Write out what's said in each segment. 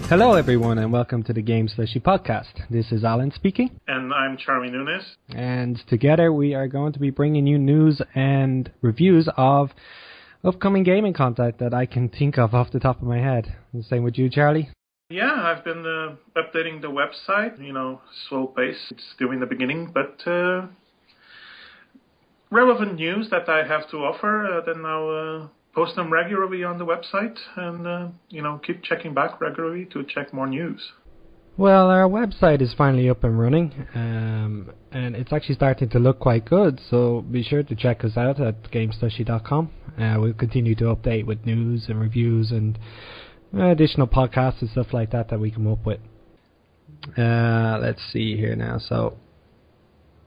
Hello everyone and welcome to the Slushy Podcast. This is Alan speaking. And I'm Charlie Nunes. And together we are going to be bringing you news and reviews of upcoming gaming content that I can think of off the top of my head. The same with you, Charlie? Yeah, I've been updating the website, slow pace. It's still in the beginning, but relevant news that I have to offer, then I'll post them regularly on the website and, keep checking back regularly to check more news. Well, our website is finally up and running, and it's actually starting to look quite good, so be sure to check us out at gameslushy.com. We'll continue to update with news and reviews and additional podcasts and stuff like that we come up with. Let's see here now. So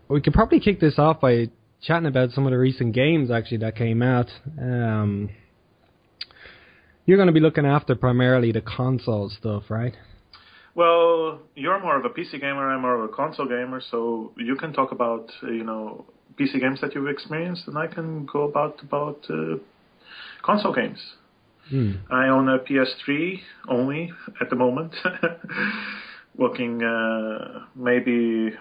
we could probably kick this off by chatting about some of the recent games actually that came out. You're going to be looking after primarily the console stuff, right? Well, you're more of a PC gamer, I'm more of a console gamer, so you can talk about, PC games that you've experienced, and I can go about console games. I own a PS3 only at the moment, looking maybe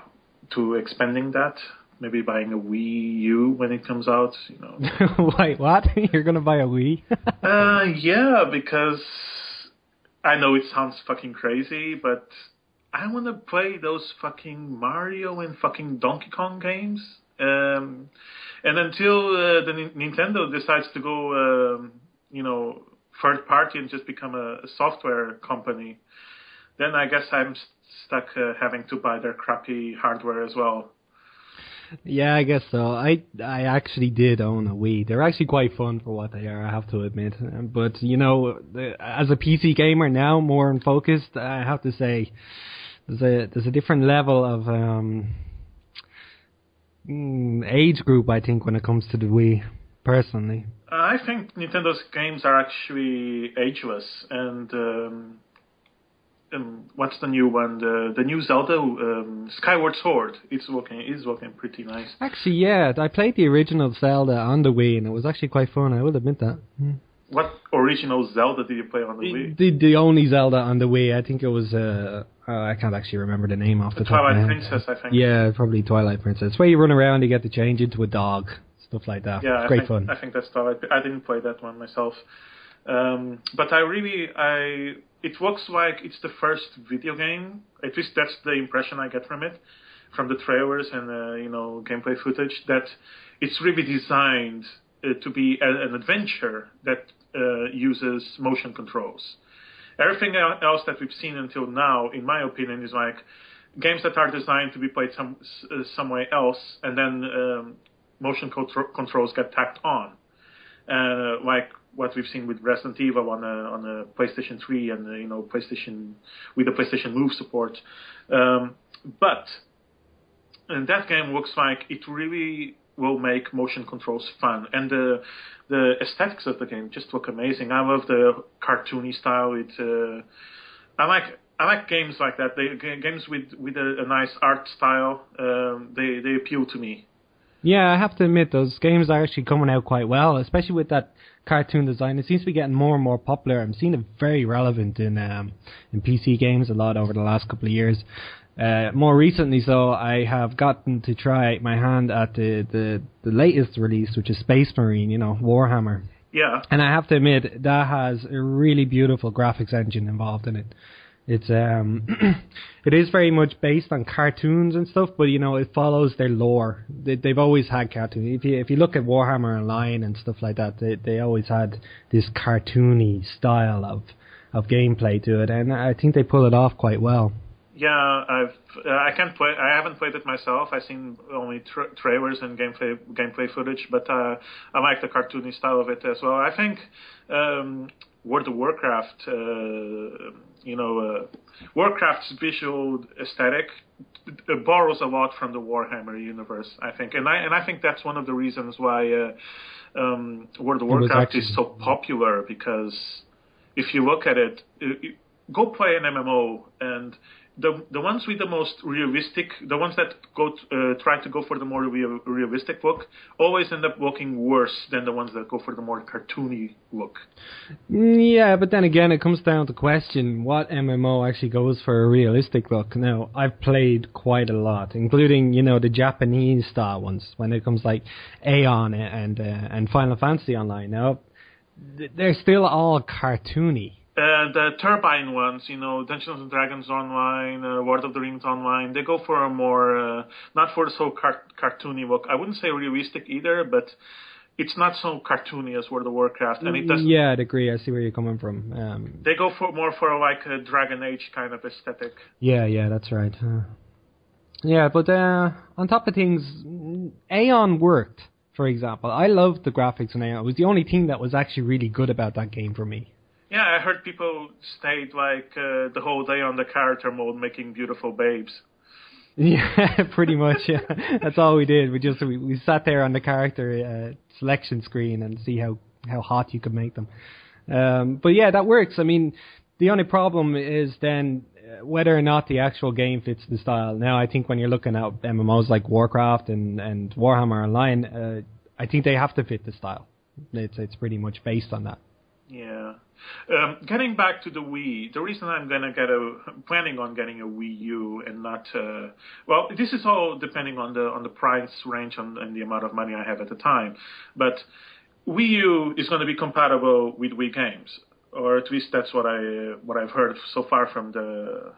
to expanding that. Maybe buying a Wii U when it comes out, Wait, what? You're going to buy a Wii? Yeah, because I know it sounds fucking crazy, but I want to play those fucking Mario and fucking Donkey Kong games. And until the Nintendo decides to go, third party and just become a software company, then I guess I'm stuck having to buy their crappy hardware as well. Yeah, I guess so. I actually did own a Wii. They're actually quite fun for what they are, I have to admit. But, as a PC gamer now, more focused, I have to say, there's a different level of age group, I think, when it comes to the Wii, personally. I think Nintendo's games are actually ageless, and what's the new one? The new Zelda, Skyward Sword. It's working pretty nice. Actually, yeah, I played the original Zelda on the Wii, and it was actually quite fun. I will admit that. What original Zelda did you play on the Wii? The only Zelda on the Wii. I think it was. I can't actually remember the name off the top of my head. Twilight Princess, I think. Yeah, probably Twilight Princess. Where you run around, you get to change into a dog, stuff like that. Yeah, great fun. I think that's Twilight. I didn't play that one myself, but it looks like it's the first video game, at least that's the impression I get from it, from the trailers and gameplay footage, that it's really designed to be an adventure that uses motion controls. Everything else that we've seen until now, in my opinion, is like games that are designed to be played somewhere else, and then motion controls get tacked on, like what we've seen with Resident Evil on a PlayStation 3 and PlayStation with the PlayStation Move support, but and that game looks like it really will make motion controls fun, and the aesthetics of the game just look amazing. I love the cartoony style. I like games like that. Games with a nice art style. They appeal to me. Yeah, I have to admit, those games are actually coming out quite well, especially with that cartoon design. It seems to be getting more and more popular. I'm seeing it very relevant in PC games a lot over the last couple of years. More recently, so I have gotten to try my hand at the latest release, which is Space Marine, Warhammer. Yeah. And I have to admit, that has a really beautiful graphics engine involved in it. It's it is very much based on cartoons and stuff, but it follows their lore. They've always had cartoons. If you look at Warhammer Online and stuff like that, they always had this cartoony style of gameplay to it, and I think they pull it off quite well. Yeah, I haven't played it myself. I've seen only trailers and gameplay footage, but I like the cartoony style of it as well. I think World of Warcraft, Warcraft's visual aesthetic borrows a lot from the Warhammer universe, I think, and I think that's one of the reasons why World of Warcraft is so popular, because if you look at it, go play an MMO and the ones with the most realistic, the ones that try to go for the more realistic look, always end up looking worse than the ones that go for the more cartoony look. Yeah, but then again, it comes down to question what MMO actually goes for a realistic look. Now, I've played quite a lot, including, the Japanese style ones, when it comes like Aeon and Final Fantasy Online. Now, they're still all cartoony. The Turbine ones, Dungeons and Dragons Online, Lord of the Rings Online, they go for a more, not for the so cartoony look. I wouldn't say realistic either, but it's not so cartoony as World of Warcraft. And it doesn't. Yeah, I'd agree. I see where you're coming from. They go for more for like a Dragon Age kind of aesthetic. Yeah, that's right. Yeah, but on top of things, Aeon worked, for example. I loved the graphics in Aeon. It was the only thing that was actually really good about that game for me. Yeah, I heard people stayed like the whole day on the character mode making beautiful babes. Yeah, pretty much. Yeah, that's all we did. We sat there on the character selection screen and see how hot you could make them. But yeah, that works. I mean, the only problem is then whether or not the actual game fits the style. Now, I think when you're looking at MMOs like Warcraft and Warhammer Online, I think they have to fit the style. It's pretty much based on that. Yeah. Getting back to the Wii, the reason I'm planning on getting a Wii U and not, this is all depending on the price range and the amount of money I have at the time. But Wii U is going to be compatible with Wii games, or at least that's what I've heard so far from the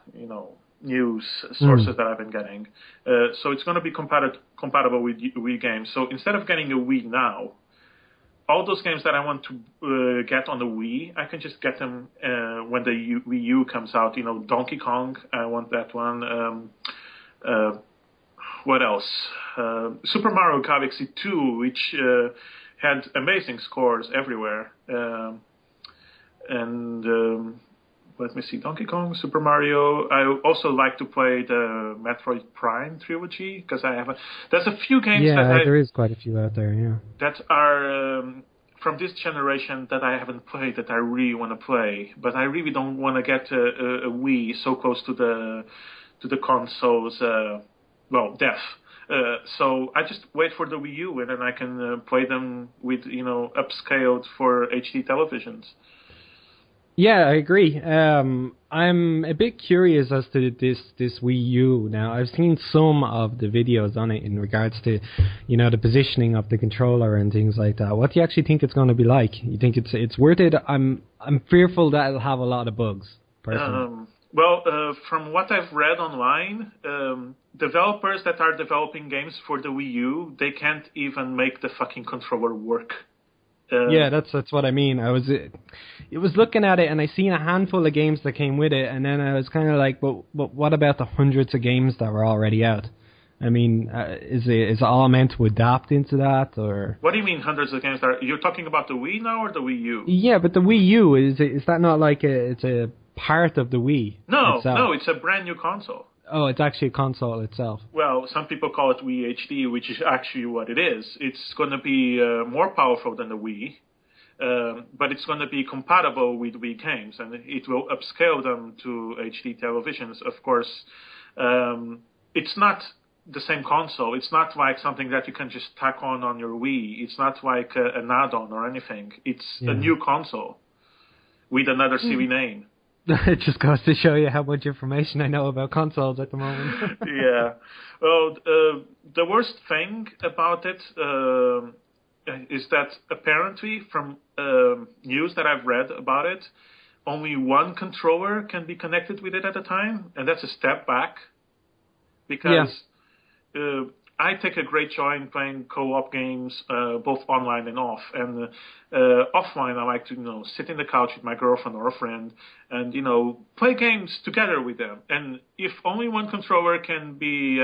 news sources that I've been getting. So it's going to be compatible with Wii games. So instead of getting a Wii now, all those games that I want to get on the Wii, I can just get them when the Wii U comes out. Donkey Kong, I want that one. What else? Super Mario Galaxy 2, which had amazing scores everywhere. Let me see, Donkey Kong, Super Mario. I also like to play the Metroid Prime trilogy because there's a few games there is quite a few out there, yeah. That are from this generation that I haven't played that I really want to play, but I really don't want to get a Wii so close to the console's death. So I just wait for the Wii U and then I can play them with upscaled for HD televisions. Yeah, I agree. I'm a bit curious as to this Wii U. Now, I've seen some of the videos on it in regards to, the positioning of the controller and things like that. What do you actually think it's going to be like? You think it's worth it? I'm fearful that it'll have a lot of bugs, personally. From what I've read online, developers that are developing games for the Wii U, they can't even make the fucking controller work. Yeah, that's what I mean. I was looking at it and I seen a handful of games that came with it, and then I was kind of like, but what about the hundreds of games that were already out? I mean, is it all meant to adapt into that, or? What do you mean hundreds of games? You're talking about the Wii now or the Wii U? Yeah, but the Wii U is that not like it's a part of the Wii? No, it's a brand new console. Oh, it's actually a console itself. Well, some people call it Wii HD, which is actually what it is. It's going to be more powerful than the Wii, but it's going to be compatible with Wii games, and it will upscale them to HD televisions. Of course, it's not the same console. It's not like something that you can just tack on your Wii. It's not like an add-on or anything. It's a new console with another silly name. It just goes to show you how much information I know about consoles at the moment. Yeah. Well, the worst thing about it is that apparently from news that I've read about it, only one controller can be connected with it at a time, and that's a step back. Because I take a great joy in playing co-op games, both online and off. And offline, I like to, sit in the couch with my girlfriend or a friend and, play games together with them. And if only one controller can be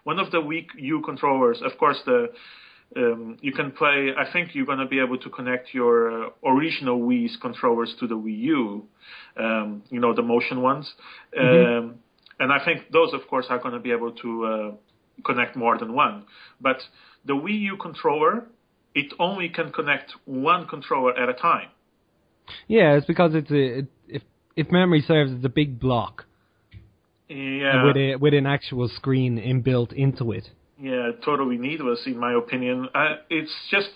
one of the Wii U controllers, of course, you can play. I think you're going to be able to connect your original Wii's controllers to the Wii U, the motion ones. Mm-hmm. And I think those, of course, are going to be able to connect more than one. But the Wii U controller, it only can connect one controller at a time. Yeah, it's because if memory serves, it's a big block. Yeah. With an actual screen inbuilt into it. Yeah, totally needless in my opinion. It's just,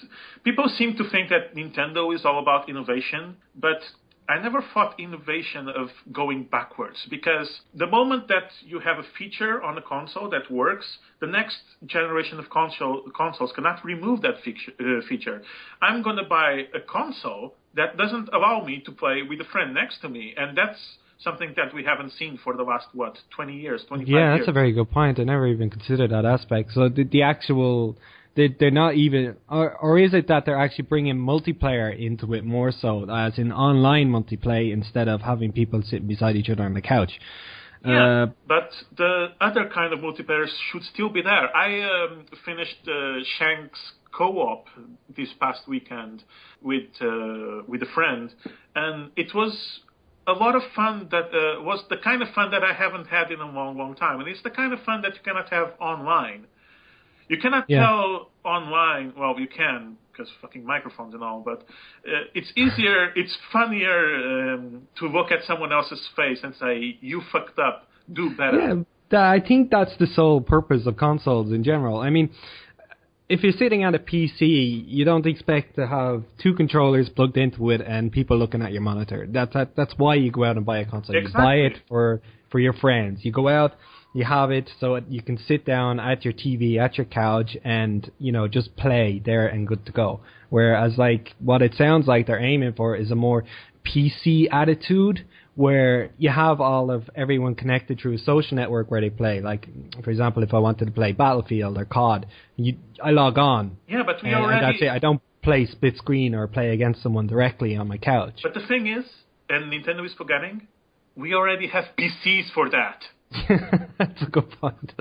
people seem to think that Nintendo is all about innovation, but I never thought innovation of going backwards, because the moment that you have a feature on a console that works, the next generation of consoles cannot remove that feature. I'm going to buy a console that doesn't allow me to play with a friend next to me, and that's something that we haven't seen for the last, 20 years, 25 years. Yeah, that's a very good point. I never even considered that aspect. So the actual... They're not even, or is it that they're actually bringing multiplayer into it more so, as in online multiplayer, instead of having people sitting beside each other on the couch? Yeah, but the other kind of multiplayer should still be there. I finished Shank's co-op this past weekend with a friend, and it was a lot of fun. That was the kind of fun that I haven't had in a long, long time, and it's the kind of fun that you cannot have online. You cannot tell online, well, you can, because fucking microphones and all, but it's easier, it's funnier to look at someone else's face and say, you fucked up, do better. Yeah, I think that's the sole purpose of consoles in general. I mean, if you're sitting at a PC, you don't expect to have two controllers plugged into it and people looking at your monitor. That's why you go out and buy a console. Exactly. You buy it for your friends. You go out, you have it so you can sit down at your TV, at your couch, and, just play there and good to go. Whereas, what it sounds like they're aiming for is a more PC attitude, where you have all of everyone connected through a social network where they play. Like, for example, if I wanted to play Battlefield or COD, I log on. Yeah, but and that's it. I don't play split screen or play against someone directly on my couch. But the thing is, and Nintendo is forgetting, we already have PCs for that. That's a good point.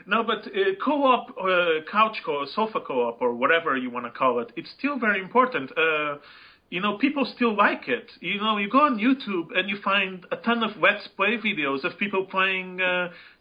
No, but co-op, couch co-op, sofa co-op, or whatever you want to call it, it's still very important. People still like it. You go on YouTube and you find a ton of Let's Play videos of people playing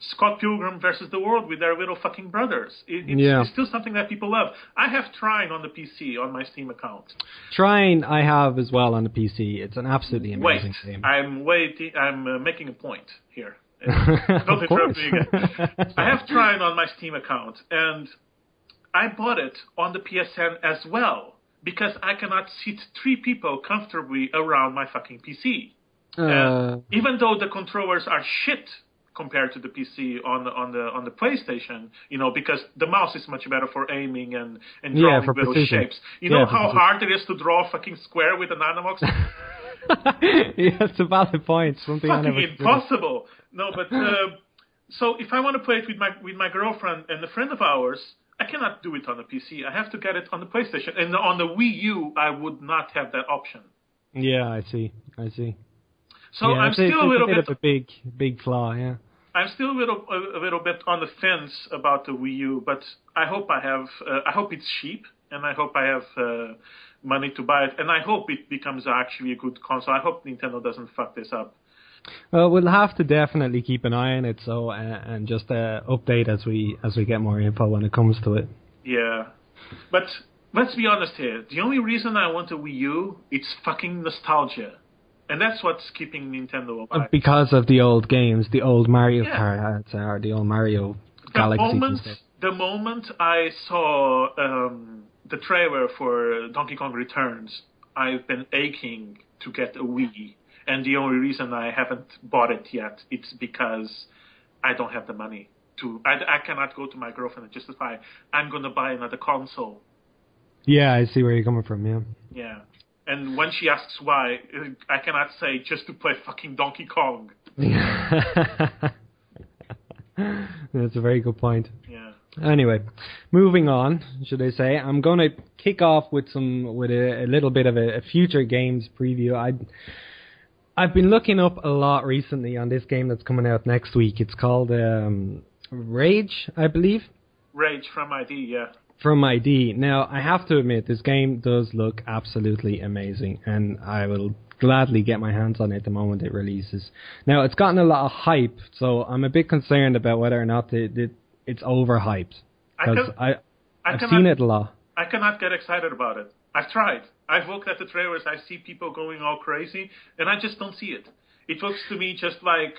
Scott Pilgrim versus the World with their little fucking brothers. It's still something that people love. I have Trine on the PC on my Steam account. Trine I have as well on the PC. It's an absolutely amazing game. I'm making a point here. Don't interrupt me again. I have Trine on my Steam account, and I bought it on the PSN as well, because I cannot sit three people comfortably around my fucking PC. Even though the controllers are shit compared to the PC on the PlayStation, because the mouse is much better for aiming and drawing little precision. shapes. You know how hard it is to draw a fucking square with an analog stick? Yeah, it's a valid point. Something fucking impossible. No, but so if I want to play it with my girlfriend and a friend of ours, I cannot do it on the PC. I have to get it on the PlayStation. And on the Wii U, I would not have that option. Yeah, I see. So I'm still a little bit of a big flaw. Yeah. I'm still a little bit on the fence about the Wii U, but I hope I hope it's cheap, and I hope I have money to buy it, and I hope it becomes actually a good console. I hope Nintendo doesn't fuck this up. Well, we'll have to definitely keep an eye on it, so and just update as we get more info when it comes to it. Yeah, but let's be honest here. The only reason I want a Wii U, it's fucking nostalgia. And that's what's keeping Nintendo alive. Because of the old games, the old Mario Kart, or the old Mario Galaxy. The moment I saw the trailer for Donkey Kong Returns, I've been aching to get a Wii. And the only reason I haven't bought it yet, it's because I don't have the money to. I cannot go to my girlfriend and justify, I'm going to buy another console. Yeah, I see where you're coming from, yeah. Yeah. And when she asks why, I cannot say just to play fucking Donkey Kong. That's a very good point. Yeah. Anyway, moving on, should I say? I'm going to kick off with a little bit of a future games preview. I've been looking up a lot recently on this game that's coming out next week. It's called Rage, I believe. Rage from ID, yeah. From ID. Now, I have to admit, this game does look absolutely amazing, and I will gladly get my hands on it the moment it releases. Now, it's gotten a lot of hype, so I'm a bit concerned about whether or not it's overhyped. Because I've seen it a lot. I cannot get excited about it. I've tried. I've looked at the trailers, I see people going all crazy, and I just don't see it. It looks to me just like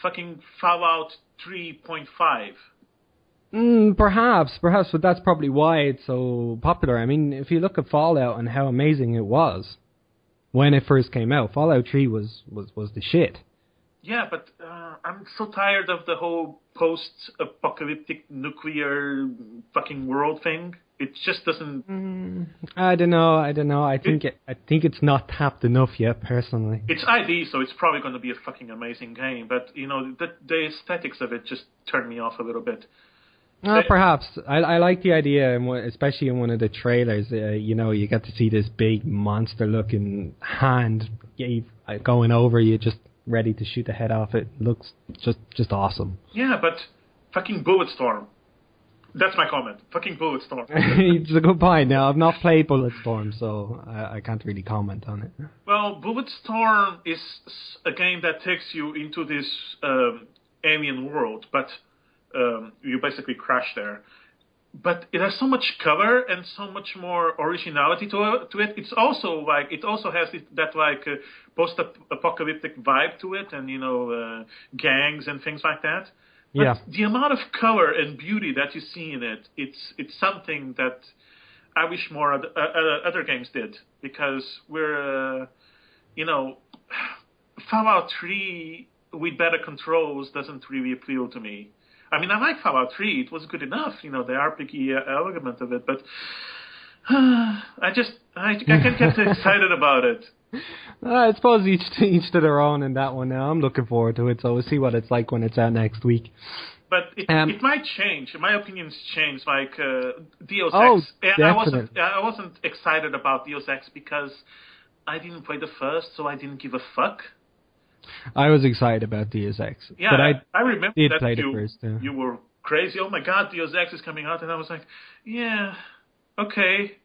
fucking Fallout 3.5. Perhaps, but that's probably why it's so popular. I mean, if you look at Fallout and how amazing it was when it first came out, Fallout 3 was the shit. Yeah, but I'm so tired of the whole post-apocalyptic nuclear fucking world thing. It just doesn't. I don't know. I think it's not tapped enough yet, personally. It's ID, so it's probably going to be a fucking amazing game. But the aesthetics of it just turned me off a little bit. Perhaps. I like the idea, especially in one of the trailers. You get to see this big monster-looking hand going over you, just ready to shoot the head off. It looks just awesome. Yeah, but fucking Bulletstorm. That's my comment. Fucking Bulletstorm. It's a good point. Now, I've not played Bulletstorm, so I can't really comment on it. Well, Bulletstorm is a game that takes you into this alien world, but you basically crash there. But it has so much color and so much more originality to it. It also has that post-apocalyptic vibe to it, and gangs and things like that. But yeah, the amount of color and beauty that you see in it, it's something that I wish more other games did, because we're Fallout 3 with better controls doesn't really appeal to me. I mean, I like Fallout 3. It was good enough, the RPG element of it, but I can't get excited about it. I suppose each to their own in that one now. I'm looking forward to it, so we'll see what it's like when it's out next week. But it might change. My opinions change, like Deus Ex. Definitely. I wasn't excited about Deus Ex because I didn't play the first, so I didn't give a fuck. I was excited about Deus Ex. Yeah, but I remember did that play the first, yeah. You were crazy. Oh my god, Deus Ex is coming out, and I was like, yeah, okay.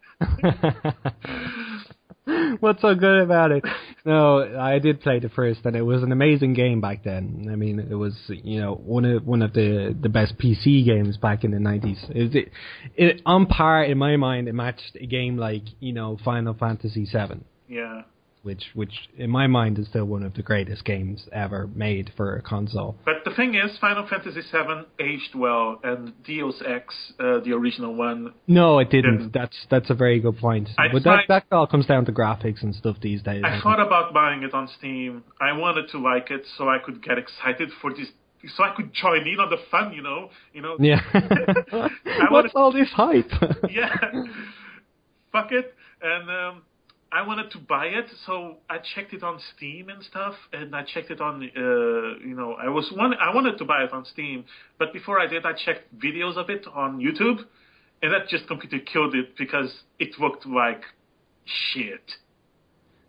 What's so good about it? No, I did play the first, and it was an amazing game back then. I mean, it was one of the best PC games back in the 90s. It on par in my mind. It matched a game like Final Fantasy VII. Yeah. Which in my mind is still one of the greatest games ever made for a console. But the thing is, Final Fantasy VII aged well, and Deus Ex, the original one... No, it didn't. That's a very good point. But that all comes down to graphics and stuff these days. I thought about buying it on Steam. I wanted to like it so I could get excited for this... So I could join in on the fun, Yeah. What's all this hype? Yeah. Fuck it. And... I wanted to buy it, so I checked it on Steam and stuff, and I checked it on, I wanted to buy it on Steam, but before I did, I checked videos of it on YouTube, and that just completely killed it because it looked like shit.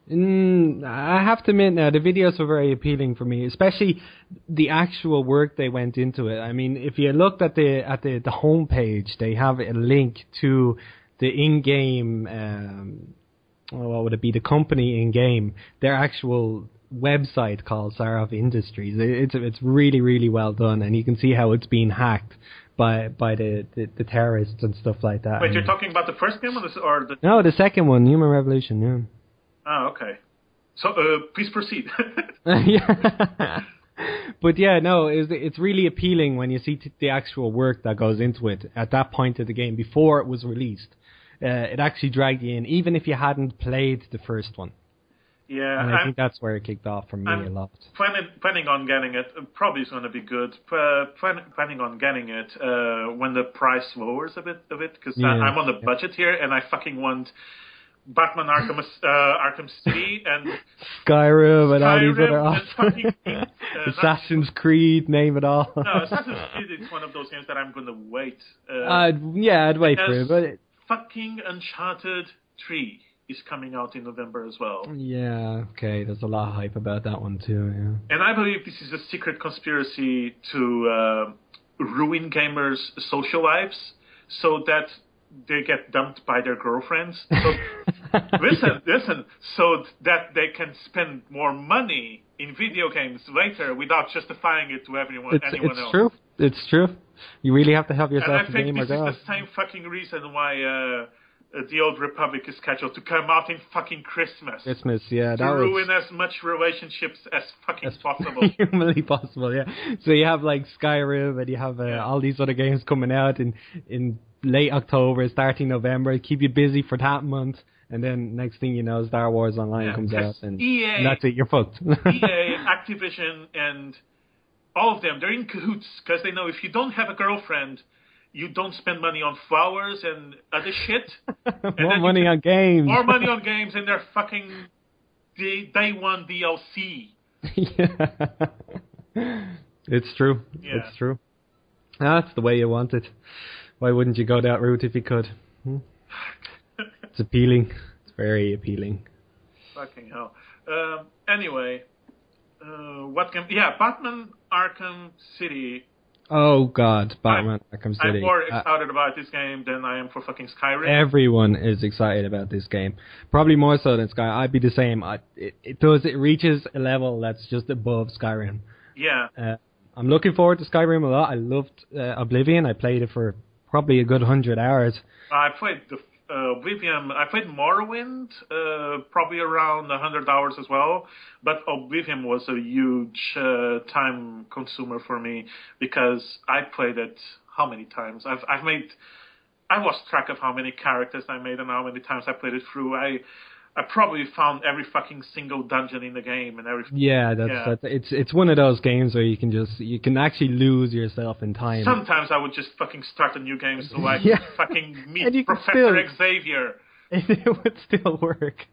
I have to admit now, the videos were very appealing for me, especially the actual work they went into it. I mean, if you looked at the homepage, they have a link to the in-game. What would it be? The company in game, their actual website called Sarov Industries. It's really, really well done, and you can see how it's being hacked by the terrorists and stuff like that. Wait, you're talking about the first game or the? No, the second one, Human Revolution. Yeah. Oh, okay. So, please proceed. Yeah. But yeah, no, it's really appealing when you see the actual work that goes into it at that point of the game before it was released. It actually dragged you in, even if you hadn't played the first one. Yeah, and I think that's where it kicked off for me a lot. Planning on getting it. Probably is going to be good. Planning on getting it when the price lowers a bit, because I'm on the budget here, and I fucking want Batman Arkham City and Skyrim and all these other awesome Assassin's Creed, name it all. No, Assassin's Creed is one of those games that I'm going to wait. I'd wait for it, but fucking Uncharted 3 is coming out in November as well. Yeah, okay, there's a lot of hype about that one too, yeah. And I believe this is a secret conspiracy to ruin gamers' social lives so that they get dumped by their girlfriends. So, listen, so that they can spend more money in video games later without justifying it to anyone else. It's true. You really have to help yourself a gamer. And I think this is the same fucking reason why the Old Republic is scheduled to come out in fucking Christmas. Christmas, yeah. To ruin as much relationships as fucking possible. Humanly possible, yeah. So you have like Skyrim and you have all these other games coming out in late October, starting November. Keep you busy for that month. And then next thing you know, Star Wars Online comes out. And that's it, you're fucked. EA, Activision, and all of them, they're in cahoots because they know if you don't have a girlfriend, you don't spend money on flowers and other shit. More money on games. More money on games and their fucking day one DLC. Yeah. It's true. Yeah. It's true. That's the way you want it. Why wouldn't you go that route if you could? It's appealing. It's very appealing. Fucking hell. Anyway, what game? Yeah, Batman Arkham City. Oh God, Batman Arkham City. I'm more excited about this game than I am for fucking Skyrim. Everyone is excited about this game. Probably more so than Skyrim. I'd be the same. It reaches a level that's just above Skyrim. Yeah. I'm looking forward to Skyrim a lot. I loved Oblivion. I played it for probably a good 100 hours. I played the Oblivion. I played Morrowind, probably around 100 hours as well. But Oblivion was a huge time consumer for me because I played it how many times? I lost track of how many characters I made and how many times I played it through. I probably found every fucking single dungeon in the game and everything. Yeah, it's one of those games where you can actually lose yourself in time. Sometimes I would just fucking start a new game so I can fucking meet Professor Xavier. It would still work.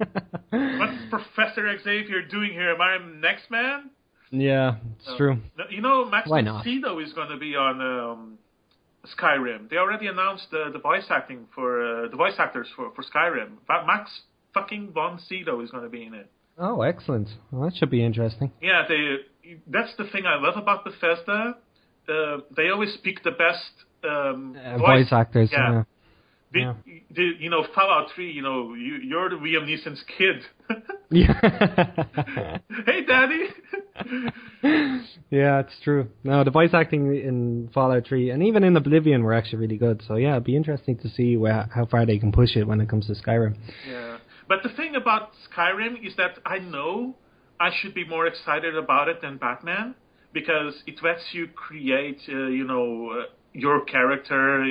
What's Professor Xavier doing here? Am I next man? Yeah, it's true. You know, Max Why not? Lucido is going to be on Skyrim. They already announced the voice acting for the voice actors for Skyrim. Max fucking von Sydow is going to be in it. Oh, excellent. Well, that should be interesting. Yeah, that's the thing I love about Bethesda. They always pick the best voice actors. Yeah. You know, Fallout 3, you know, you're the Liam Neeson's kid. Yeah. Hey, Daddy! Yeah, it's true. No, the voice acting in Fallout 3 and even in Oblivion were actually really good. So, yeah, it'd be interesting to see how far they can push it when it comes to Skyrim. Yeah. But the thing about Skyrim is that I know I should be more excited about it than Batman because it lets you create, your character,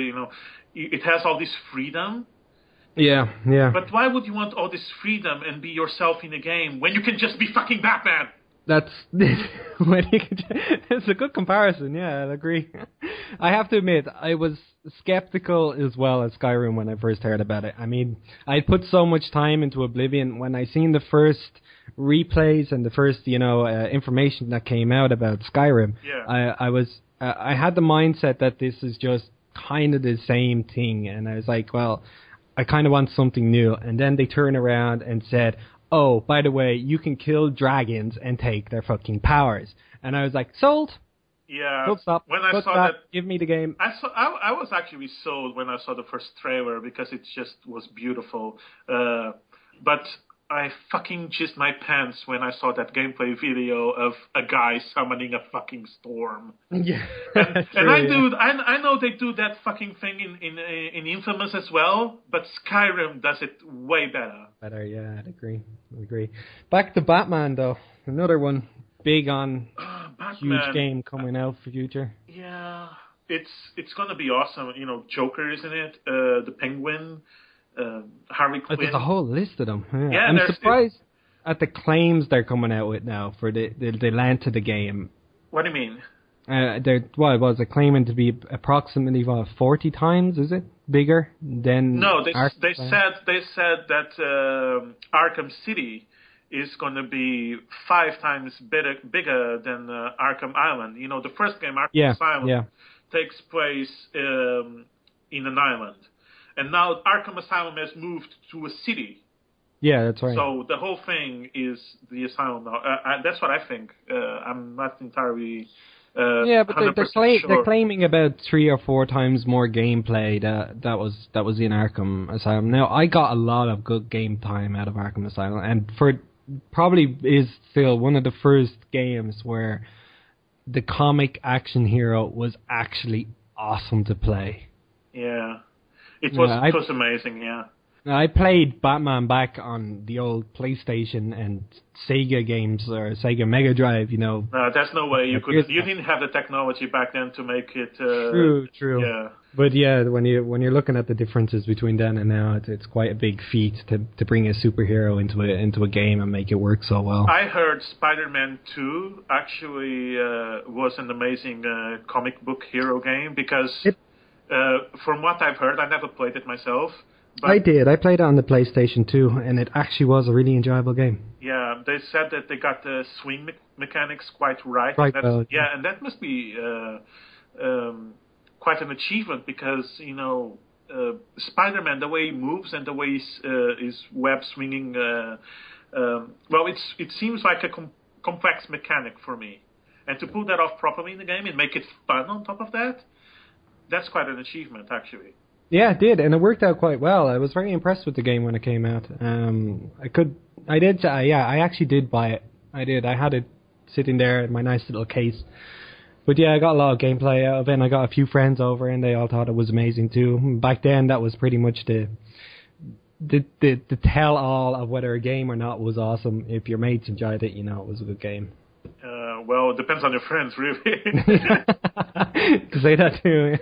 it has all this freedom. Yeah. But why would you want all this freedom and be yourself in a game when you can just be fucking Batman? That's it's a good comparison. Yeah, I agree. I have to admit, I was skeptical as well as Skyrim when I first heard about it. I mean, I put so much time into Oblivion. When I seen the first replays and the first, information that came out about Skyrim, I had the mindset that this is just kind of the same thing, and I was like, well, I kind of want something new. And then they turned around and said, oh, by the way, you can kill dragons and take their fucking powers. And I was like, sold. Yeah. Full stop. When I saw that, give me the game. I was actually sold when I saw the first trailer because it just was beautiful. But I fucking jizzed my pants when I saw that gameplay video of a guy summoning a fucking storm. Yeah. And I know they do that fucking thing in Infamous as well, but Skyrim does it way better. Yeah, I'd agree. Back to Batman though. Another one big on huge game coming out for future. Yeah. It's gonna be awesome. Joker is in it, the Penguin. Harley Quinn. There's a whole list of them. Yeah. Yeah, I'm surprised at the claims they're coming out with now for the length of the game. What do you mean? Was it claiming to be approximately 40 times? Is it bigger than? No, they said that Arkham City is going to be 5 times bigger than Arkham Island. The first game, Arkham Asylum, takes place in an island. And now Arkham Asylum has moved to a city. Yeah, that's right. So the whole thing is the asylum now. That's what I think. I'm not entirely but they're claiming about 3 or 4 times more gameplay that was in Arkham Asylum. Now, I got a lot of good game time out of Arkham Asylum, and probably is still one of the first games where the comic action hero was actually awesome to play. Yeah. It was amazing, yeah. I played Batman back on the old PlayStation and Sega games or Sega Mega Drive, No, there's no way you could. You didn't have the technology back then to make it. True. Yeah. But yeah, when you're looking at the differences between then and now, it's quite a big feat to bring a superhero into a game and make it work so well. I heard Spider-Man 2 actually was an amazing comic book hero game because from what I've heard, I never played it myself. But I did. I played it on the PlayStation 2, and it actually was a really enjoyable game. Yeah, they said that they got the swing mechanics quite right. Yeah, and that must be quite an achievement because, Spider-Man, the way he moves and the way his web swinging, it seems like a complex mechanic for me. And to pull that off properly in the game and make it fun on top of that, that's quite an achievement, actually. Yeah, it did, and it worked out quite well. I was very impressed with the game when it came out. I actually did buy it. I did. I had it sitting there in my nice little case. But yeah, I got a lot of gameplay out of it, and I got a few friends over, and they all thought it was amazing too. Back then, that was pretty much the tell-all of whether a game or not was awesome. If your mates enjoyed it, it was a good game. Well, it depends on your friends, really. To say that too.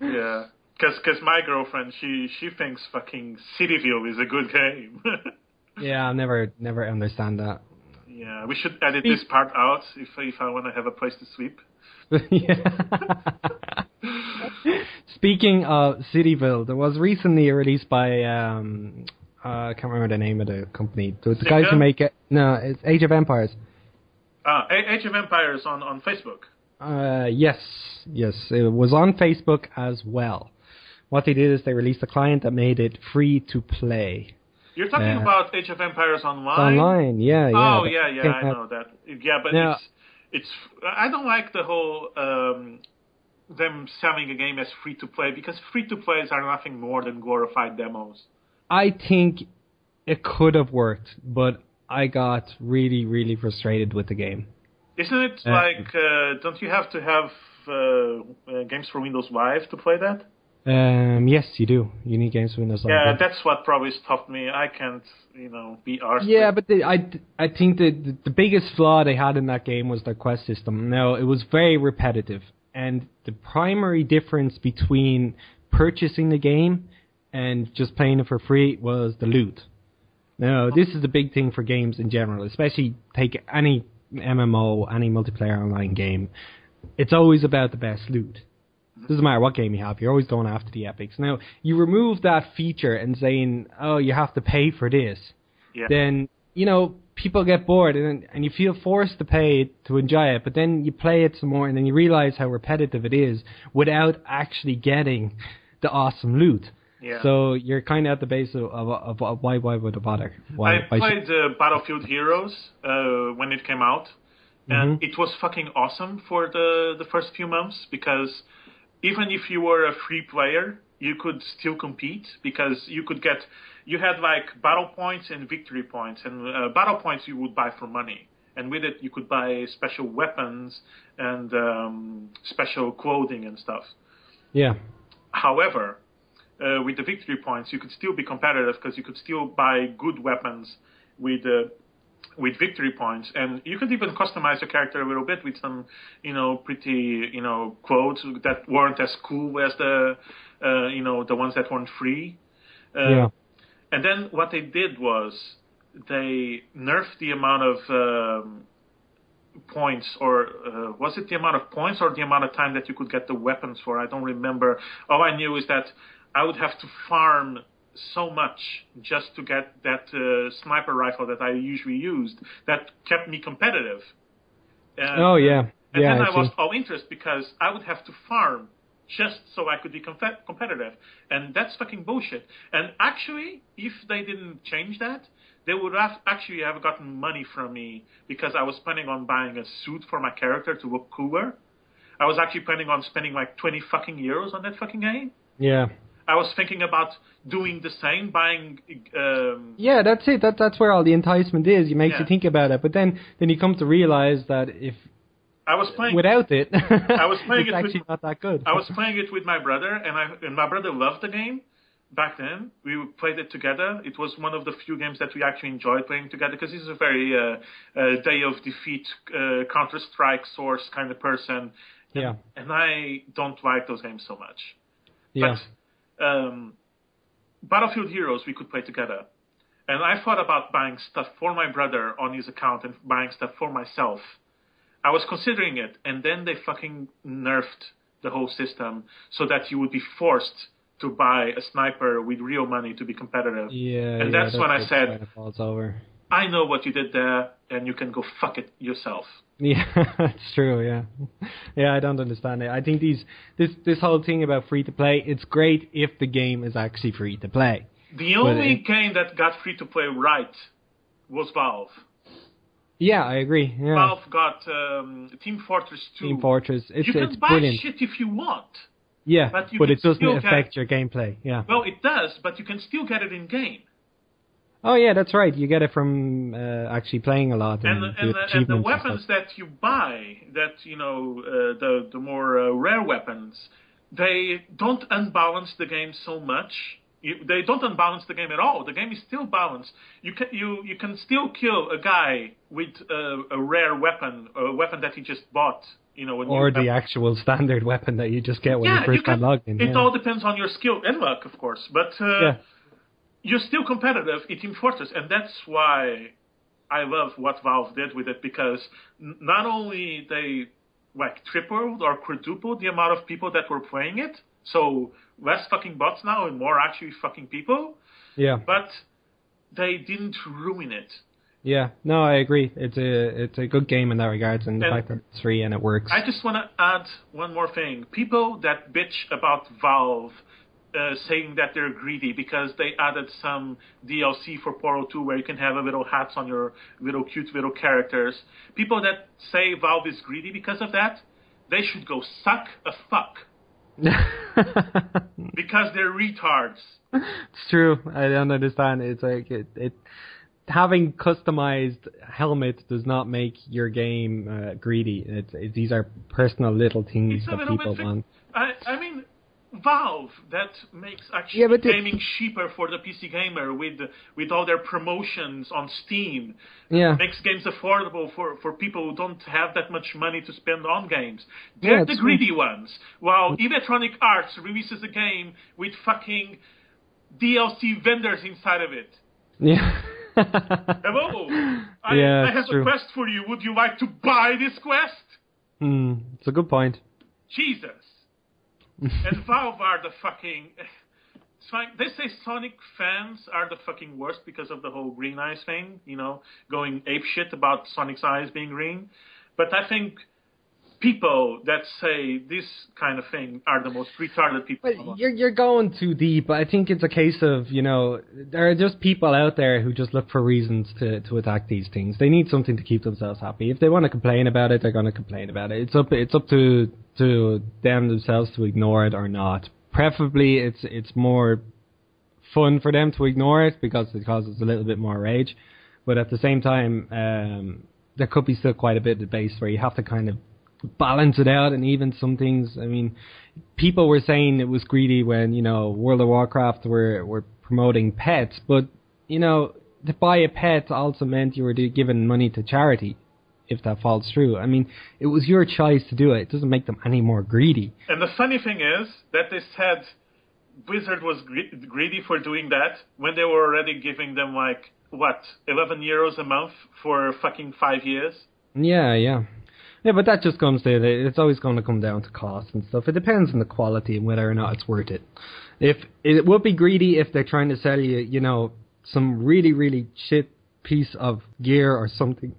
Yeah. Because my girlfriend, she thinks fucking Cityville is a good game. Yeah, I'll never understand that. Yeah, we should edit this part out if I want to have a place to sleep. Yeah. Speaking of Cityville, there was recently a release by I can't remember the name of the company. The guys who make it. No, it's Age of Empires. Age of Empires on Facebook. Yes, it was on Facebook as well. What they did is they released a client that made it free to play. You're talking about Age of Empires Online? Online, yeah. Oh, yeah, I know that. Yeah, but it's I don't like the whole them selling a game as free to play because free to plays are nothing more than glorified demos. I think it could have worked, but I got really, really frustrated with the game. Isn't it like don't you have to have games for Windows Live to play that? Yes, you do. You need games for Windows Live. Yeah, that's what probably stopped me. I can't, be arsed. Yeah, but I think the biggest flaw they had in that game was their quest system. Now, it was very repetitive, and the primary difference between purchasing the game and just playing it for free was the loot. Now, this is the big thing for games in general, especially take any MMO, any multiplayer online game. It's always about the best loot. Doesn't matter what game you have, you're always going after the epics. Now, you remove that feature and saying, oh, you have to pay for this, then, people get bored and you feel forced to pay to enjoy it, but then you play it some more and then you realize how repetitive it is without actually getting the awesome loot. Yeah. So you're kind of at the base of why would I bother? I played Battlefield Heroes when it came out, and it was fucking awesome for the first few months because even if you were a free player, you could still compete because you had like battle points and victory points, and battle points you would buy for money, and with it you could buy special weapons and special clothing and stuff. Yeah. However, with the victory points, you could still be competitive because you could still buy good weapons with victory points, and you could even customize your character a little bit with some, pretty, clothes that weren't as cool as the ones that weren't free. Yeah. And then what they did was they nerfed the amount of points, or was it the amount of points or the amount of time that you could get the weapons for? I don't remember. All I knew is that I would have to farm so much just to get that sniper rifle that I usually used that kept me competitive. And then I lost all interest because I would have to farm just so I could be competitive. And that's fucking bullshit. And actually, if they didn't change that, they would have gotten money from me because I was planning on buying a suit for my character to look cooler. I was actually planning on spending like 20 fucking euros on that fucking game. Yeah. I was thinking about doing the same, buying... Yeah, that's it. That's where all the enticement is. It makes you think about it. But then you come to realize that if... I was playing... Without it, I was playing it's actually not that good. I was playing it with my brother, and my brother loved the game. back then. We played it together. It was one of the few games that we actually enjoyed playing together because he's a very Day of Defeat, Counter-Strike source kind of person. Yeah. And I don't like those games so much. Yeah. But Battlefield Heroes we could play together. And I thought about buying stuff for my brother on his account and buying stuff for myself. I was considering it, and then they fucking nerfed the whole system so that you would be forced to buy a sniper with real money to be competitive. Yeah, and that's when I said, kind of falls over. I know what you did there, and you can go fuck it yourself. Yeah, that's true. Yeah, yeah. I don't understand it. I think this whole thing about free to play, it's great if the game is actually free to play. The only game that got free to play right was Valve. Yeah, I agree. Yeah. Valve got Team Fortress 2. Team Fortress. You can buy brilliant. shit if you want. Yeah, but it doesn't still affect your gameplay. Yeah. Well, it does, but you can still get it in game. Oh yeah, that's right. You get it from actually playing a lot and the weapons and that you buy, that the more rare weapons, they don't unbalance the game so much. They don't unbalance the game at all. The game is still balanced. You can still kill a guy with a rare weapon, a weapon that he just bought. Or the actual standard weapon that you just get when you first got logged in. It all depends on your skill and luck, of course. But you're still competitive in Team Fortress, and that's why I love what Valve did with it, because not only they tripled or quadrupled the amount of people that were playing it, so less fucking bots now and more actually fucking people. Yeah. But they didn't ruin it. Yeah, no, I agree. It's a good game in that regards, and the fact that it's free and it works. I just want to add one more thing. People that bitch about Valve saying that they're greedy because they added some DLC for Portal 2 where you can have a little hats on your little cute little characters. People that say Valve is greedy because of that, they should go suck a fuck. Because they're retards. It's true. I don't understand. It's like it having customized helmets does not make your game greedy. These are personal little things that people want. I mean, Valve, that makes actually gaming cheaper for the PC gamer with all their promotions on Steam. Yeah. Makes games affordable for people who don't have that much money to spend on games. They're the greedy ones. While Electronic Arts releases a game with fucking DLC vendors inside of it. Yeah. Hello. I have a quest for you. Would you like to buy this quest? It's a good point. Jesus. And Valve are the fucking... They say Sonic fans are the fucking worst because of the whole green eyes thing, going apeshit about Sonic's eyes being green. But I think people that say this kind of thing are the most retarded people. But you're going too deep. I think it's a case of, there are just people out there who just look for reasons to attack these things. They need something to keep themselves happy. If they want to complain about it, they're going to complain about it. It's up to them themselves to ignore it or not. Preferably, it's more fun for them to ignore it because it causes a little bit more rage. But at the same time, there could be still quite a bit of base where you have to kind of balance it out, and even some things. I mean, people were saying it was greedy when World of Warcraft were promoting pets, but to buy a pet also meant you were giving money to charity. If that falls through, I mean, it was your choice to do it. It doesn't make them any more greedy. And the funny thing is that they said Blizzard was greedy for doing that when they were already giving them 11 euros a month for fucking 5 years. Yeah, but that just comes to it. It's always going to come down to cost and stuff. It depends on the quality and whether or not it's worth it. If it would be greedy if they're trying to sell you, some really, really shit piece of gear or something,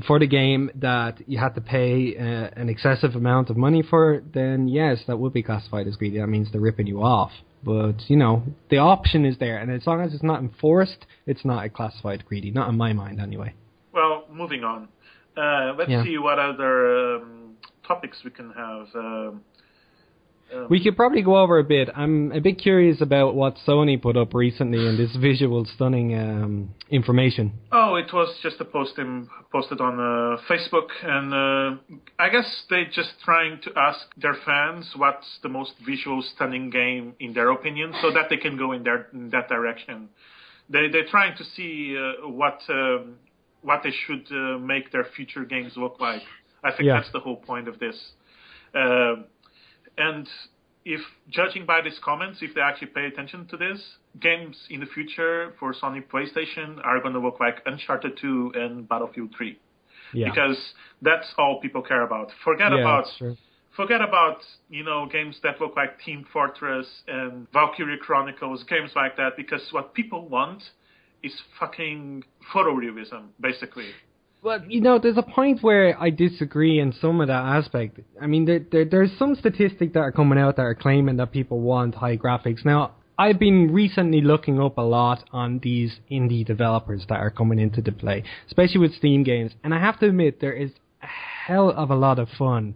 for the game that you had to pay an excessive amount of money for, then yes, that would be classified as greedy. That means they're ripping you off. But, the option is there, and as long as it's not enforced, it's not classified greedy. Not in my mind, anyway. Well, moving on. Let's see what other topics we can have. We could probably go over a bit. I'm a bit curious about what Sony put up recently in this visual stunning information. Oh, it was just a posted on Facebook, and I guess they're just trying to ask their fans what's the most visual stunning game in their opinion, so that they can go in that direction. They're trying to see what they should make their future games look like. I think that's the whole point of this. And if judging by these comments, if they actually pay attention to this, games in the future for Sony PlayStation are going to look like Uncharted 2 and Battlefield 3. Yeah. Because that's all people care about. Forget about games that look like Team Fortress and Valkyrie Chronicles, games like that, because what people want is fucking photorealism, basically. Well, there's a point where I disagree in some of that aspect. I mean, there's some statistics that are coming out that are claiming that people want high graphics. Now, I've been recently looking up a lot on these indie developers that are coming into the play, especially with Steam games. And I have to admit, there is a hell of a lot of fun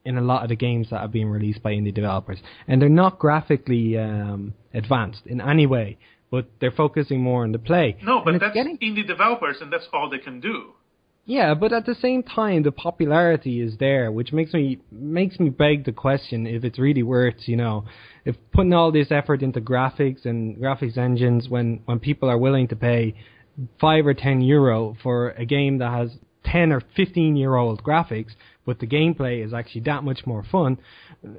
in a lot of the games that are being released by indie developers. And they're not graphically advanced in any way, but they're focusing more on the play. No, but that's indie developers, and that's all they can do. Yeah, but at the same time, the popularity is there, which makes me beg the question if it's really worth, if putting all this effort into graphics and graphics engines when people are willing to pay €5 or €10 for a game that has 10 or 15-year-old graphics, but the gameplay is actually that much more fun.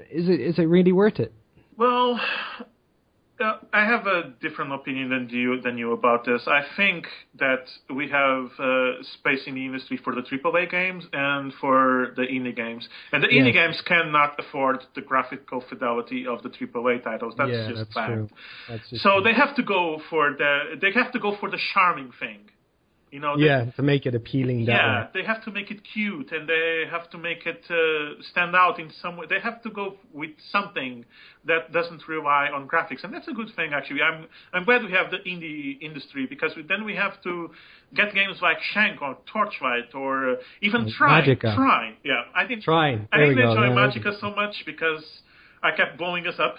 Is it really worth it? Well, I have a different opinion than you about this. I think that we have space in the industry for the AAA games and for the indie games. And the indie games cannot afford the graphical fidelity of the AAA titles. That's just fact. True. So they have to go for the charming thing. To make it appealing that way. They have to make it cute, and they have to make it stand out in some way. They have to go with something that doesn't rely on graphics, and that's a good thing, actually. I'm glad we have the indie industry, because then we have to get games like Shank or Torchlight or even Trine. Trine, yeah. I didn't enjoy Magica so much because I kept blowing us up.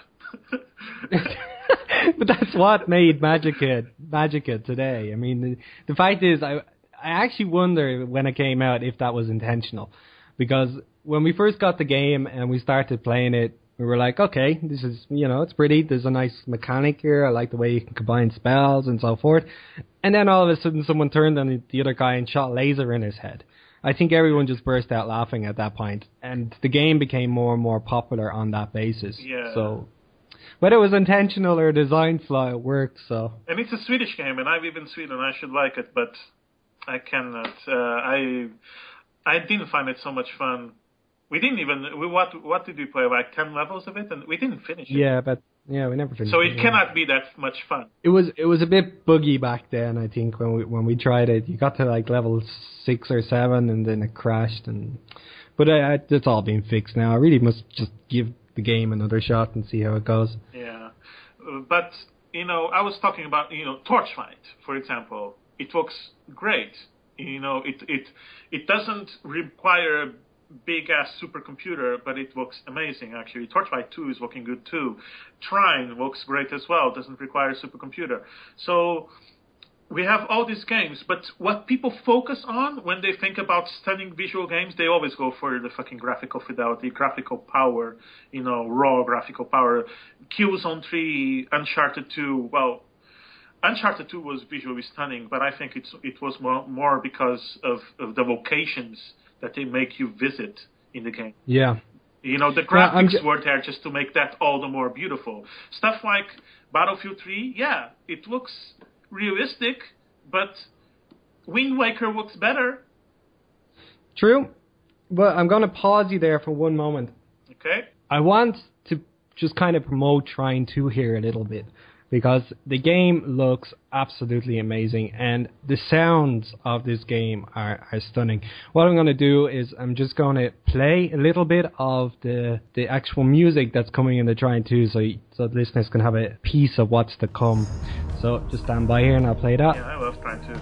But that's what made Magica today. I mean, the fact is, I actually wonder when it came out if that was intentional. Because when we first got the game and we started playing it, we were like, okay, this is, it's pretty. There's a nice mechanic here. I like the way you can combine spells and so forth. And then all of a sudden someone turned on the other guy and shot laser in his head. I think everyone just burst out laughing at that point. And the game became more and more popular on that basis. Yeah. So whether it was intentional or a design flaw, it worked. So. And it's a Swedish game, and I live in Sweden. I should like it, but I cannot. I didn't find it so much fun. We didn't even. What did we play? Like 10 levels of it, and we didn't finish it. Yeah, but we never finished. So it cannot be that much fun. It was a bit buggy back then. I think when we tried it, you got to like level 6 or 7, and then it crashed. But it's all been fixed now. I really must just give the game another shot and see how it goes. Yeah, but I was talking about Torchlight, for example. It looks great. It doesn't require a big ass supercomputer, but it looks amazing actually. Torchlight 2 is looking good too. Trine looks great as well. Doesn't require a supercomputer. So we have all these games, but what people focus on when they think about stunning visual games, they always go for the fucking graphical fidelity, graphical power, raw graphical power. Killzone 3, Uncharted 2, well, Uncharted 2 was visually stunning, but I think it was more because of the locations that they make you visit in the game. Yeah. The graphics were there just to make that all the more beautiful. Stuff like Battlefield 3, it looks realistic, but Wind Waker looks better. True, but I'm going to pause you there for one moment. Okay. I want to just kind of promote Trine 2 here a little bit, because the game looks absolutely amazing, and the sounds of this game are stunning. What I'm going to do is I'm just going to play a little bit of the actual music that's coming in the Trine 2, so the listeners can have a piece of what's to come. So just stand by here and I'll play that. Yeah, I love Trine 2.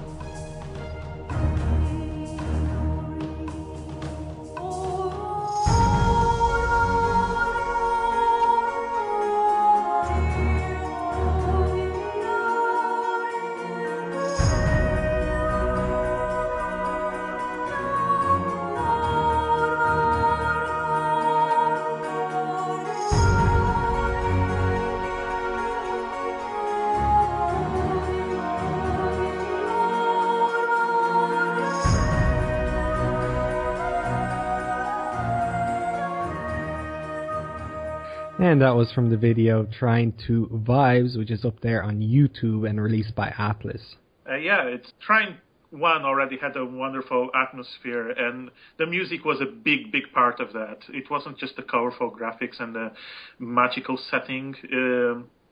And that was from the video Trying to Vibes, which is up there on YouTube and released by Atlas. It's Trying 1 already had a wonderful atmosphere, and the music was a big part of that. It wasn't just the colorful graphics and the magical setting.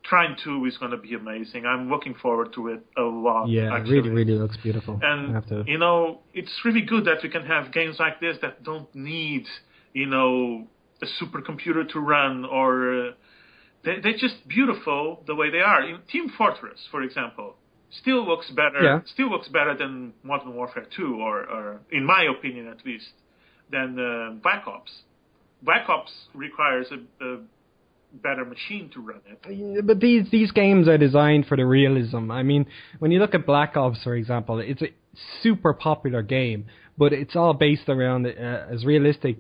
Trying 2 is going to be amazing. I'm looking forward to it a lot. Yeah, actually. it really looks beautiful. And, it's really good that we can have games like this that don't need, a supercomputer to run, or they're just beautiful the way they are. Team Fortress, for example, still looks better. Yeah. Still looks better than Modern Warfare 2, or in my opinion at least, than Black Ops. Black Ops requires a better machine to run it. But these games are designed for the realism. I mean, when you look at Black Ops, for example, it's a super popular game, but it's all based around as realistic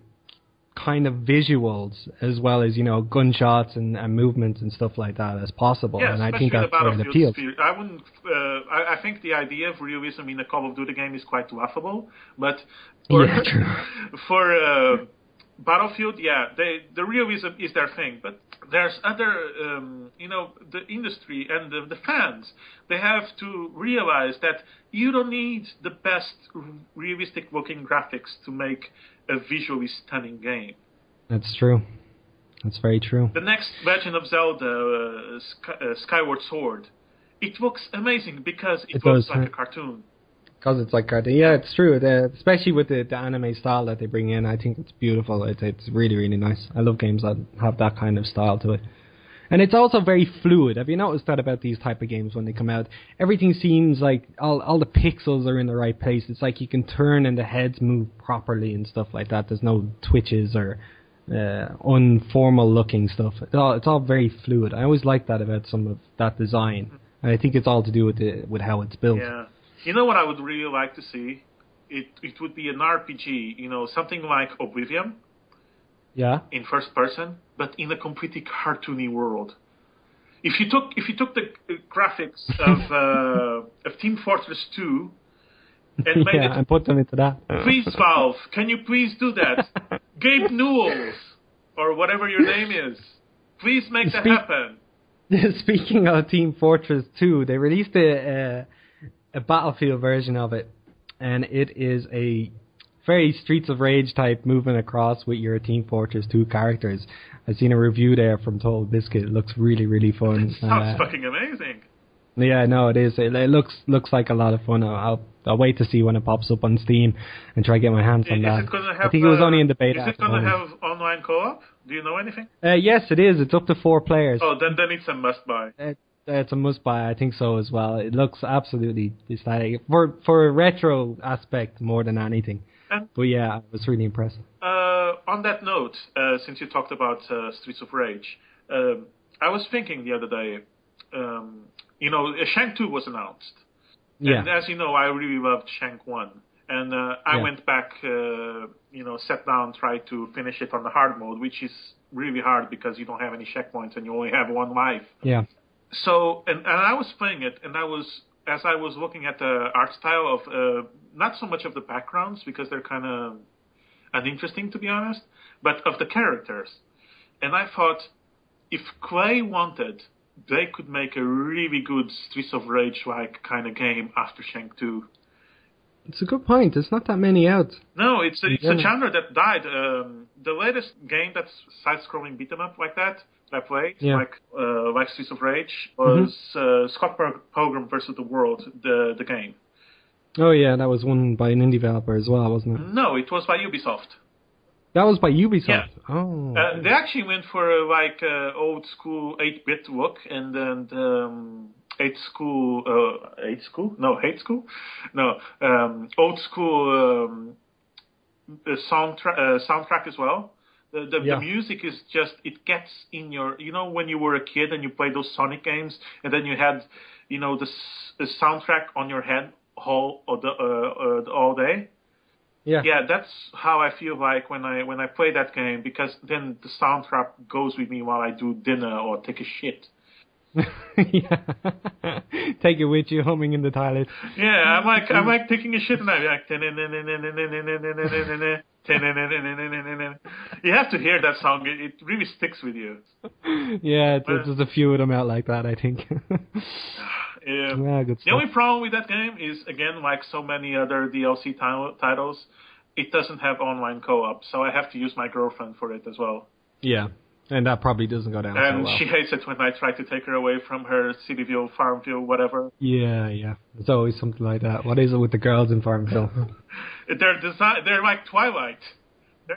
kind of visuals as well as gunshots and movements and stuff like that as possible. Yeah, and I think that's where it appeals. I wouldn't. I think the idea of realism in a Call of Duty game is quite laughable, but for Battlefield, the realism is their thing. But there's other, the industry and the fans. They have to realize that you don't need the best realistic-looking graphics to make a visually stunning game. That's true. That's very true. The next Legend of Zelda, Skyward Sword, it looks amazing because it looks like a cartoon. Because it's like cartoon. Yeah, it's true. Especially with the anime style that they bring in, I think it's beautiful. It's really, really nice. I love games that have that kind of style to it. And it's also very fluid. Have you noticed that about these type of games when they come out? Everything seems like all the pixels are in the right place. It's like you can turn and the heads move properly and stuff like that. There's no twitches or unformal looking stuff. It's all very fluid. I always like that about some of that design. And I think it's all to do with how it's built. Yeah. You know what I would really like to see? It would be an RPG, something like Oblivion. Yeah. In first person, but in a completely cartoony world. If you took the graphics of Team Fortress 2 and made it, and put them into that. Please, Valve, can you please do that? Gabe Newell, or whatever your name is, please make that happen. Speaking of Team Fortress 2, they released a Battlefield version of it, and it is a very Streets of Rage type moving across with your Team Fortress 2 characters. I've seen a review there from Total Biscuit. It looks really, really fun. It sounds fucking amazing. Yeah, no, it is. It looks like a lot of fun. I'll wait to see when it pops up on Steam and try to get my hands on that. I think it was only in the beta. Is it going to have online co-op? Do you know anything? Yes, it is. It's up to 4 players. Oh, then it's a must-buy. It's a must-buy. I think so as well. It looks absolutely aesthetic for a retro aspect more than anything. But yeah, I was really impressed. On that note, since you talked about Streets of Rage, I was thinking the other day, Shank 2 was announced. Yeah. And as you know, I really loved Shank 1. And I went back, sat down, tried to finish it on the hard mode, which is really hard because you don't have any checkpoints and you only have one life. Yeah. So, and I was playing it, and as I was looking at the art style of, not so much of the backgrounds, because they're kind of uninteresting, to be honest, but of the characters. And I thought, if Clay wanted, they could make a really good Streets of Rage-like kind of game after Shank 2. It's a good point. There's not that many out. No, it's a genre that died. The latest game that's side-scrolling beat-em-up like that I played, like Streets of Rage, was Scott Pilgrim vs. the World, the game. Oh yeah, that was one by an indie developer as well, wasn't it? No, it was by Ubisoft. That was by Ubisoft? Yeah. Oh. They actually went for old school 8-bit look, and then hate school? No, old school soundtrack as well. The music is just, it gets in your, when you were a kid and you played those Sonic games, and then you had, the soundtrack on your head all day. Yeah. Yeah, that's how I feel like when I play that game, because then the soundtrack goes with me while I do dinner or take a shit. Yeah. Take it with you, humming in the toilet. Yeah, I'm like taking a shit and I'm like, you have to hear that song. It really sticks with you. Yeah, there's a few of them out like that, I think. Yeah, good stuff. The only problem with that game is, again, like so many other DLC titles, it doesn't have online co-op, so I have to use my girlfriend for it as well. Yeah, and that probably doesn't go down so well. And she hates it when I try to take her away from her Cityville, Farmville, whatever. Yeah. It's always something like that. What is it with the girls in Farmville? They're like Twilight.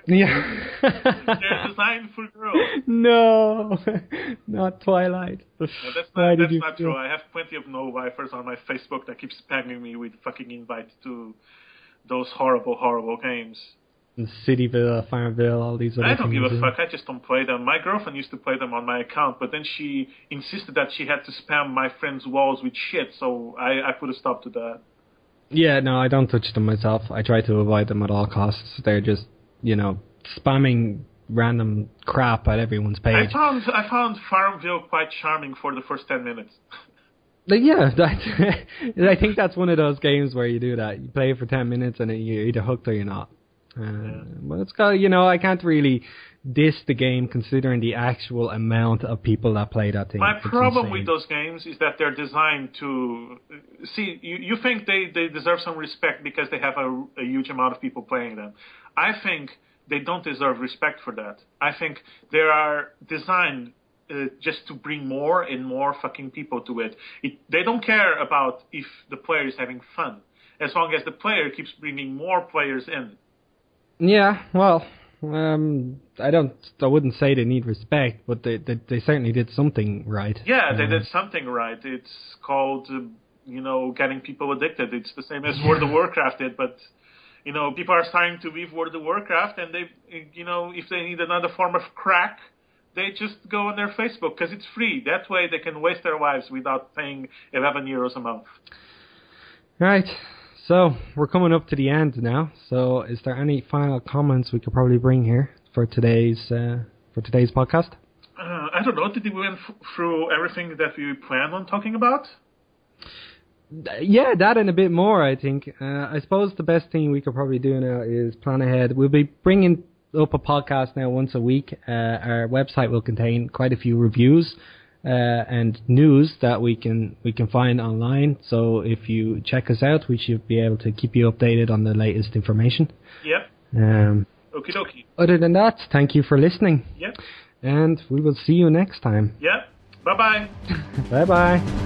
They're designed for girls. No, not Twilight. No, that's not true. I have plenty of no-lifers on my Facebook that keep spamming me with fucking invites to those horrible, horrible games. And Cityville, Farmville, all these other things. I don't give a fuck. I just don't play them. My girlfriend used to play them on my account, but then she insisted that she had to spam my friends' walls with shit, so I put a stop to that. Yeah, no, I don't touch them myself. I try to avoid them at all costs. They're just, spamming random crap at everyone's page. I found Farmville quite charming for the first 10 minutes. Yeah, I think that's one of those games where you do that. You play it for 10 minutes and you're either hooked or you're not. But it's got, I can't really diss the game considering the actual amount of people that play that thing. My problem with those games is that they're designed to... See, you think they deserve some respect because they have a huge amount of people playing them. I think they don't deserve respect for that. I think they are designed just to bring more and more fucking people to it. They don't care about if the player is having fun, as long as the player keeps bringing more players in. Yeah, well, I wouldn't say they need respect, but they certainly did something right. Yeah, they did something right. It's called, getting people addicted. It's the same as World of Warcraft did, but, people are starting to leave World of Warcraft, and they, if they need another form of crack, they just go on their Facebook, because it's free. That way they can waste their lives without paying 11 euros a month. Right. So, we're coming up to the end now. So, is there any final comments we could probably bring here for today's podcast? I don't know. Did we went through everything that we planned on talking about? Yeah, that and a bit more, I think. I suppose the best thing we could probably do now is plan ahead. We'll be bringing up a podcast now once a week. Our website will contain quite a few reviews and news that we can find online. So if you check us out, we should be able to keep you updated on the latest information. Yep. Okie dokie. Other than that, thank you for listening. Yep. And we will see you next time. Yep. Bye-bye. Bye-bye.